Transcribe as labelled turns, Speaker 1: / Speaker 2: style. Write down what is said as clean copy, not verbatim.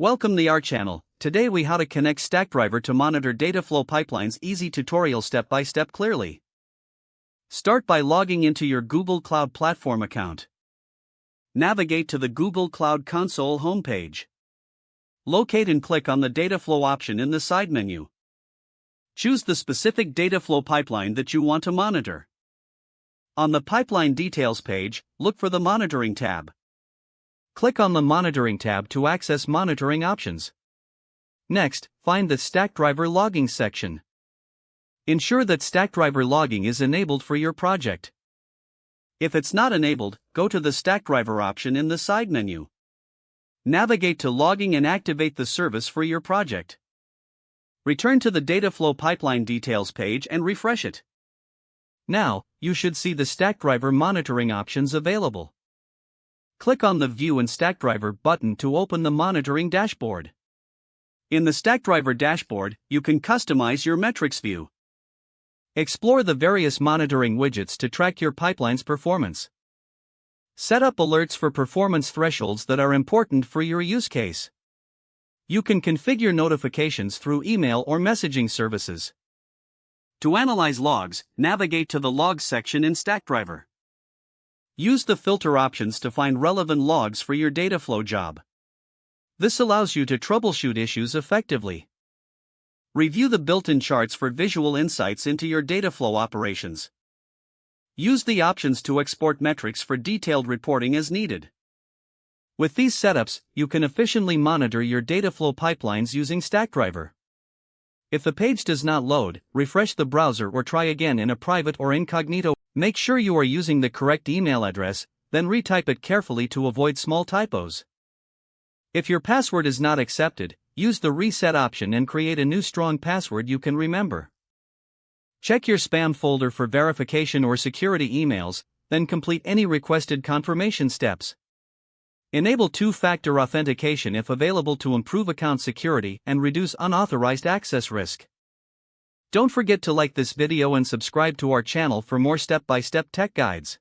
Speaker 1: Welcome to our channel. Today we how to connect Stackdriver to monitor Dataflow pipelines. Easy tutorial step by step clearly. Start by logging into your Google Cloud Platform account. Navigate to the Google Cloud Console homepage. Locate and click on the Dataflow option in the side menu. Choose the specific Dataflow pipeline that you want to monitor. On the Pipeline Details page, look for the Monitoring tab. Click on the Monitoring tab to access monitoring options. Next, find the Stackdriver Logging section. Ensure that Stackdriver logging is enabled for your project. If it's not enabled, go to the Stackdriver option in the side menu. Navigate to Logging and activate the service for your project. Return to the Dataflow Pipeline Details page and refresh it. Now, you should see the Stackdriver monitoring options available. Click on the View and Stackdriver button to open the monitoring dashboard. In the Stackdriver dashboard, you can customize your metrics view. Explore the various monitoring widgets to track your pipeline's performance. Set up alerts for performance thresholds that are important for your use case. You can configure notifications through email or messaging services. To analyze logs, navigate to the Logs section in Stackdriver. Use the filter options to find relevant logs for your Dataflow job. This allows you to troubleshoot issues effectively. Review the built-in charts for visual insights into your Dataflow operations. Use the options to export metrics for detailed reporting as needed. With these setups, you can efficiently monitor your Dataflow pipelines using Stackdriver. If the page does not load, refresh the browser or try again in a private or incognito. Make sure you are using the correct email address, then retype it carefully to avoid small typos. If your password is not accepted, use the reset option and create a new strong password you can remember. Check your spam folder for verification or security emails, then complete any requested confirmation steps. Enable two-factor authentication if available to improve account security and reduce unauthorized access risk. Don't forget to like this video and subscribe to our channel for more step-by-step tech guides.